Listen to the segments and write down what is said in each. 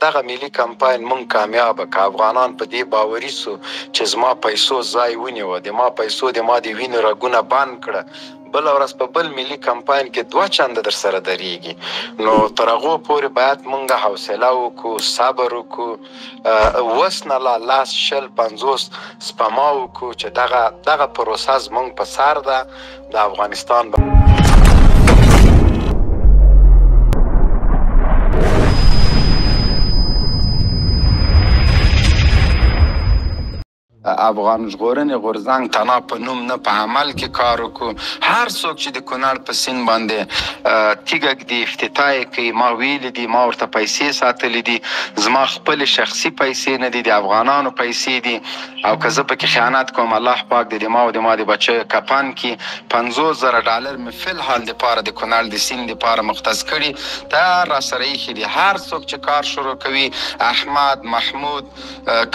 دغه ملي کمپاین مونږ کامیابه که افغانان په دې باوري سو چې زما پیسو ځای ونیوه، د ما پیسو د ما د وینې رګونه بند کړه، بله ورځ په بل ملي کمپاین کې 2 چنده در سره درېږي. نو تر هغو پورې باید مونږ حوصله وکړو، صبر وکړو، اوس نه لا 10 20 50 سپما وکړو چې دغه پروسه زمونږ په سر ده د افغانستان افغان ژغورنې غورځنګ تنا په نوم نه په عمل کې کار وکړو. هر څوک چې د کونړ په سیند باندې تیږه ږدي، افتتاح یې کوي، ما ویلي دي، ما ورته پیسې ساتلي دي، زما خپلې شخصي پیسې نه دي، د افغانانو پیسې دي، او که زه پکې خیانت کوم الله پاک دې د ما او د ما د بچیو کفن کړي. 50,000 ډالر مې فی الحال دپاره د کونړ د سیند دپاره مختص کړي، تیار راسره ایښي دي. هر څوک چې کار شروع کوي، احمد، محمود،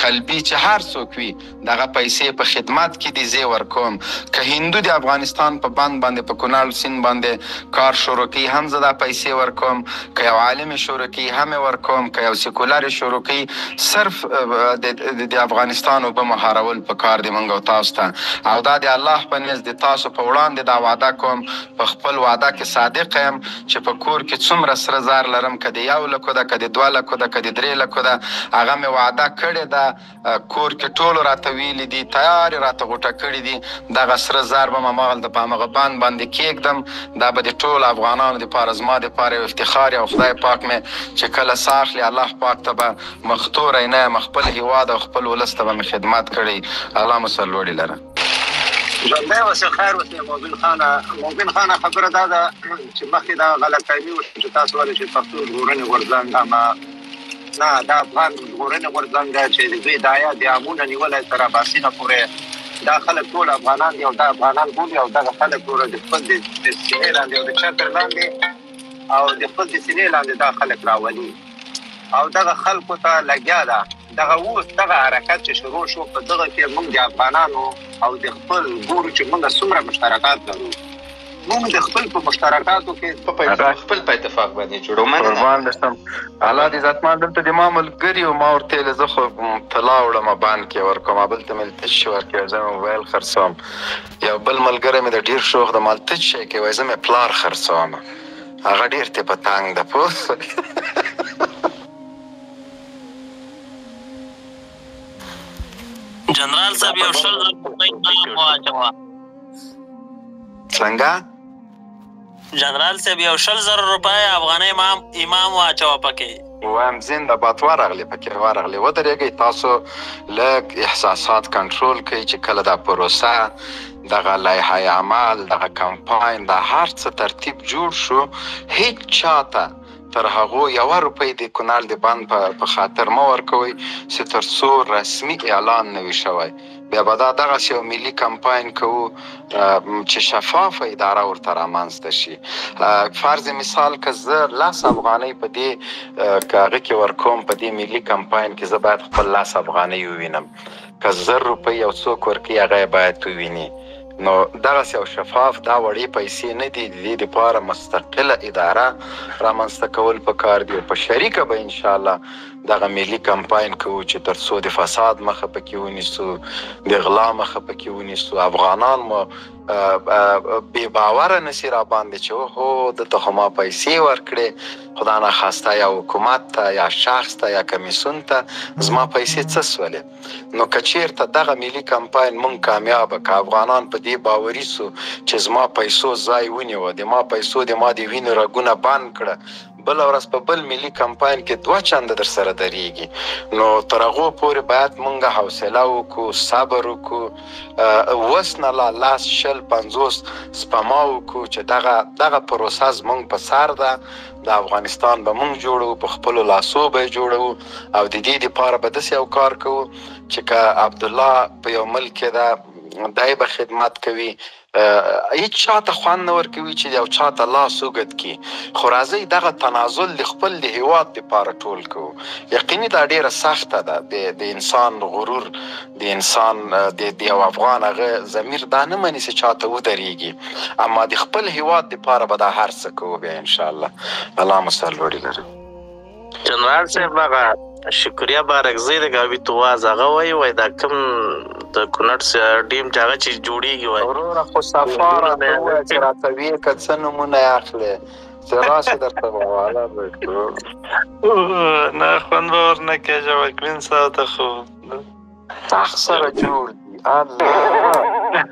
قلبي چې هر څوک وي، دغه پیسې په خدمت کې دي، زه ورکوم. که هندو د افغانستان په بند باندې په کونړ سیند باندې کار شروع کوي، هم زه دا پیسې ورکوم. که یو عالم شروع کوي هم یې ورکوم. که یو سیکولر شروع کوي، صرف د افغانستان اوبه مهارول په کار دی موږ او تاسو ته. او دا د الله په نیز د تاسو په وړاندې دا وعده کوم، په خپل وعده کې صادق یم چې په کور کې څومره سره زر لرم، که د 1 لکو ده، که د 2 لکو ده، که د 3 لکو ده، هغه مې وعده کړې ده. کور کې ټولو راته ویلي دي، تیار یې راته غوټه کړي دي. دغه سره زر به هماغلته په همغه بند باندې کېږدم. دا به د ټولو افغانانو دپاره زما دپاره یو افتخار او خدای پاک مې چې کله ساه اخلي، الله پاک ته به مختوری نه یم، خپل هیواد او خپل ولس ته به مې خدمت کړی. اللهم صل لوړې لره. ژوندی اوسې، خیر اوسې. موبین خانه خبره دا ده چې مخکې دا غلطفهمي وشوه چې تاسو ولې چې پښتون ژغورنې غورځنګ نه، دا افغان ژغورنې غورځنګ دی چې د دوی دایا د امونه نیولی تر اباسینه پورې. دا خلک ټول افغانان دي او دا افغانان بولي، او دغه خلک ټول د خپل د سینې لاندې او د چتر لاندې او د خپل د سینې لاندې دا خلک راولي، او دغه خلکو ته لګیا ده. دغه اوس دغه حرکت چې شروع شو، په دغه کې موږ د افغانانو او د خپل ګورو چې موږ څومره مشترکات لرو. موږ د خپل په مشترکاتو کې خپل په اتفاق باندې جوړو. قربان دشم الله دې عزتمن. دلته د ما ملګري او ما ورته ویل زه خو طلا وړم بانک کې ورکوم، بلته مې تش شي ورکوي، زه مې موبایل خرڅوم. یو بل ملګری مې د ډېر شوق د مال تش شی کوي، زه مې پلار خرڅوم. هغه ډېر ته په تنګ ده پوه جنرال صاحب یو 100,000 روپۍ انعام واچوه. څنګه؟ جنرال صاحب یو 100,000 روپۍ افغانۍ امام واچوه پکې. وایم زنده باد ورغلې پکې ورغلې. ودرېږئ تاسو لږ احساسات کنټرول کوئ چې کله دا پروسه، دغه لایحه عمل، دغه کمپاین، دا هر څه ترتیب جوړ شو، هیڅ چاته تر هغو 1 روپۍ د کونړ د بند په خاطر مه ورکوئ چې تر څو رسمي اعلان نه وي شوی. بیا به دغسې یو ملي کمپاین کوو چې شفافه اداره ورته رامنځته شي. فرض مثال که زه 10 افغانۍ په دې هغه کې ورکوم، په دې ملي کمپاین کې زه باید خپل 10 افغانۍ ووینم. که 1000 روپۍ یو څوک ورکوي، هغه یې باید وویني. نو دغسې یو شفاف، دا وړې پیسې نه دي. د دې دپاره مستقله اداره رامنځته کول پکار دي، او په شریکه به انشاءالله دغه ملي کمپاین کوو چې تر څو د فساد مخه پکې ونیسو، د غلا مخه پکې ونیسو، افغانان مو بې باوره نسي راباندې چې اوهو دته خو ما پیسې ورکړې، خدا نخواسته یا حکومت ته یا شخص ته یا کمیسیون ته زما پیسې څه سولې. نو که چېرته دغه ملي کمپاین مونږ کامیابه که افغانان په دې باوري سو چې زما پیسو ځای ونیوه، د ما پیسو د ما د وینې رګونه بند کړه، بله ورځ په بل ملي کمپاین کې 2 چنده در سره درېږي. نو تر هغو پورې باید مونږ حوصله وکړو، صبر وکړو، اوس نه لا 10 20 50 سپما وکړو چې دغه پروسه زمونږ په سر ده. د افغانستان به مونږ جوړو، په خپلو لاسو به یې جوړو، او د دې دپاره به داسې یو کار کوو چې که عبدالله په یو ملک کې ده، دی به خدمت کوي، هیڅ چاته خوند نه ورکوي چې یو چاته لاس اوږد کړي. خو راځئ دغه تنازل د خپل د هیواد دپاره ټول کوو. یقیني دا ډېره سخته ده. د انسان غرور، د انسان د یو افغان هغه ضمیر دا نه مني چې چاته ودرېږي، اما د خپل هیواد دپاره به دا هر څه کوو بیا انشاءالله. اللهم صل وړې لره. جنرال صاحب هغه شکریا بارکزی د ګاوي تواز هغه وایي دا کوم د کونړ ډیم چې هغه چې جوړېږي وایي وروره خو صفا راته ووایه چې راته ویې که څه نومونه یې اخلې چې راشي درته به حواله نه خوند به ورنه کړې جوابکرین صاحب ته خو تخت سره جوړ دي الله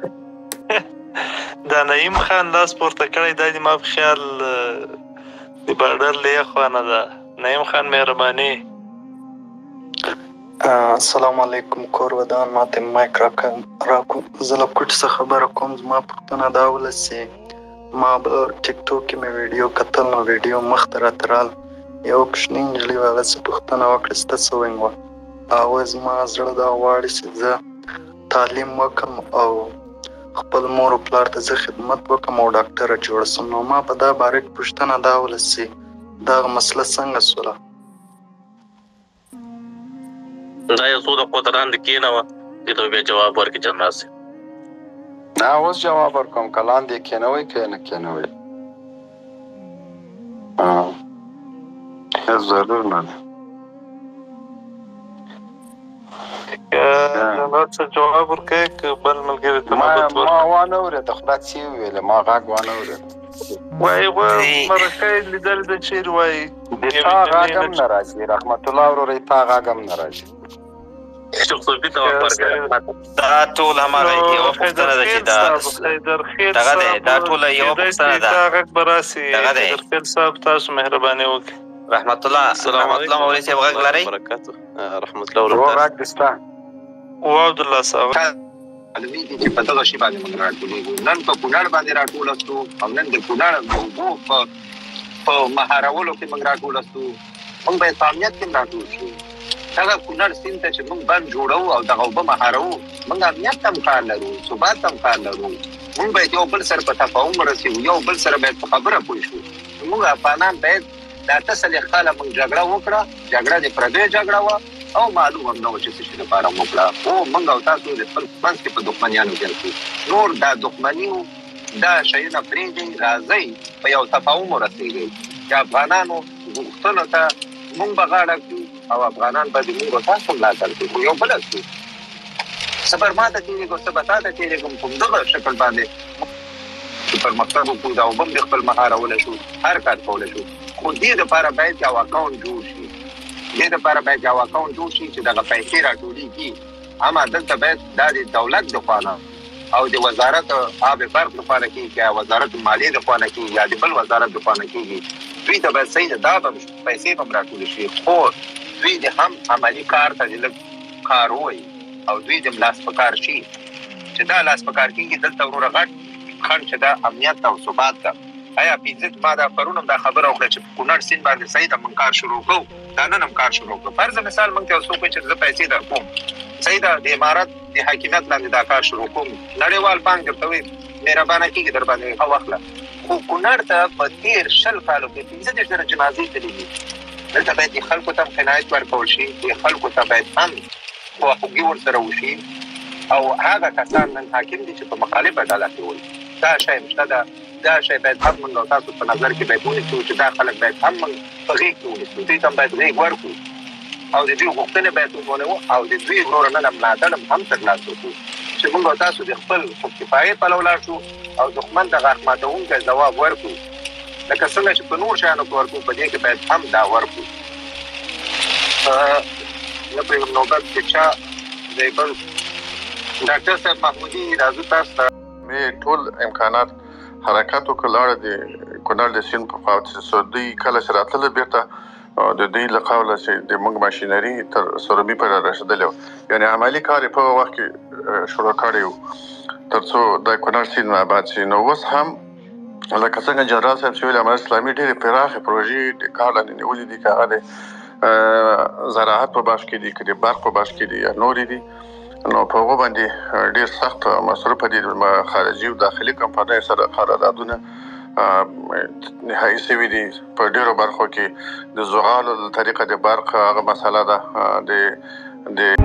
دا نعیم خان لاس پورته کړی دا د ما په خیال د بارډر له یې خوا نه ده نعیم خان مهرباني السلام علیکم کور ودان ماته مایک راکوم زه له کوټ څخه خبره کوم زما پوښتنه دا ولسې ما به ټیک ټاک کې مې ویډیو کتل نو ویډیو مخته راته رال یو کوچنۍ نجلۍ وه هغه څه پوښتنه وکړه ستا څه ویل وه هغه زما زړه دا غواړي چې زه تعلیم وکړم او خپل مور او پلار ته زه خدمت وکړم او ډاکټره جوړه شم نو ما په دا باره کې پوښتنه دا ولسې دغه مسله څنګه سوله دا یو څو دقیقو ته لاندې کښېنوه دې ته بیا جواب ورکړي جنرال صاحب نه اوس جواب ورکوم که لاندې کېنوئ که یې نه کېنوئ ضرور نه ده جنرال صاحب جواب ورکوي که بل ملګري ته نوبت ما وانه اورېده خدای څه یې وویلې ما غږ وانه اورېده وایي مرکه یې لیدلې ده چیرې وایي د تا غږ هم نه راځي رحمت الله وروره تا غږ هم نه راځي دا ټول هماغه یوه پوښتنه ده چې دغه دی دا ټوله یوه پوښتنه ده غږ به راسي حیدرخیل صاحب تاسو مهرباني وکړئ رحمت الله مولوي صاحب غږ لرئ رحمت الله ورو غږ دې ستا و عبدالله صاحب معلومي دي چې په دغه شي باندې موږ راټولېږو نن په کونړ باندې راټوله سو او نن د کونړ د اوبو په مهارولو کې موږ راټوله سو موږ باید په امنیت کې راټول شو دغه کونړ سیند ته چې موږ بند جوړوو او دغه اوبه مهاروو موږ امنیت ته هم کار لرو ثبات ته هم کار لرو موږ باید یو بل سره په تفاهم ورسېږو یو بل سره باید په خبره پوه شو موږ افغانان باید دا 18 کاله موږ جګړه وکړه جګړه د پردیو جګړه وه او معلوم هم نه وه چې څه شي لپاره مو وکړه خو موږ او تاسو د خپل منځ کې په دښمنیانو ګرځو نور دا دښمني دا شیونه پرېږدئ راځئ په یو تفاهم ورسېږئ چې افغانانو غوښتنو ته موږ به غاړه کړو او افغانان به د موږ او تاسو ملاتړ کوي خو یو بله شو څه بر ما ته تېرېږو څه به تا ته تېرېږم په همدغه شکل باندې چې پرمختګ وکړو دا اوبه هم د خپل مهارولی شو هر کار کولی شو خو دې دپاره باید یو اکاونټ جوړ شي دې دپاره باید یو اکاونټ جوړ شي چې دغه پیسې راټولېږي اما دلته باید دا د دولت د خوا نه او د وزارت آب برق د خوا نه کېږي یا وزارت مالیې د خوا نه کېږي یا د بل وزارت د خوا نه کېږي دوی ته باید صحیح دا به پیسې به هم راټولې شي خو دوی د هم عملي کار ته د لږ کار ووایي او دوی د لاس په کار شي چې دا لاس په کار کېږي دلته وروره غټ خنډ چې دا امنیت او ثبات ده آیا پنځه ما دا پرون هم دا خبره وکړه چې په کونړ سیند باندې صحیح ده موږ کار شروع کوو دا نن هم کار شروع کوو فرض مثال موږ ته یو څوک وایي چې زه پیسې در کوم صحیح ده د امارت د حاکمیت لاندې دا کار شروع کوم نړیوال بانک درته وایي مهربانه کېږي در باندې ښه واخله خو کونړ ته په تېر 20 کالو کې 15 زره جنازې تللي دي دلته باید د خلکو ته هم عنایت ورکول شي د خلکو ته باید هم خواخوږي ورسره وشي او هغه کسان نن حاکم دي چې په مخالفه ډله کې وایي دا شی شته ده دا شی باید هم موږ او تاسو په نظر کې باید ونیسو چې دا خلک باید هم موږ په غېږ کې ونیسو دوی ته هم باید غېږ ورکړو او د دوی غوښتنې باید ومنو او د دوی وروره نن ملاتړ هم ترلاسه کړو چې موږ او تاسو د خپل خودکفایۍ پلو لاړ شو او دښمن ته غاښ ماتوونکی ځواب ورکړو لکه څنګه چې په نور شیانو کې ورکړو په دې کې باید هم دا ورکړو نه پرېږدم نوبت کې چا دی بل ډاکټر صاحب محمودي راځو تاسو ته مې ټول امکانات حرکت وکړ لاړه د کونړ د سیند په خوا چې دوی کله چې راتلله بېرته د دوی له قوله چې د موږ ماشینري تر سروبي پورې رسېدلی وو یعنې عملي کار یې په هغه وخت کې شروع کړی وو تر څو د کونړ سیند آباد شي نو اوس هم لکه څنګه جنرال صاحب چې ویلي امارت اسلامي ډېرې پراخې پروژې د کار لاندې نیولې دي که هغه د زراعت په بخش کې دي که د برق په بخش کې دي یا نورې دي نو په هغو باندې ډېر سخت مصرفه دي خارجي او داخلي کمپنیو سره قراردادونه نهایي سوي دي په ډېرو برخو کې د زغالو له طریقه د برق هغه مسله ده د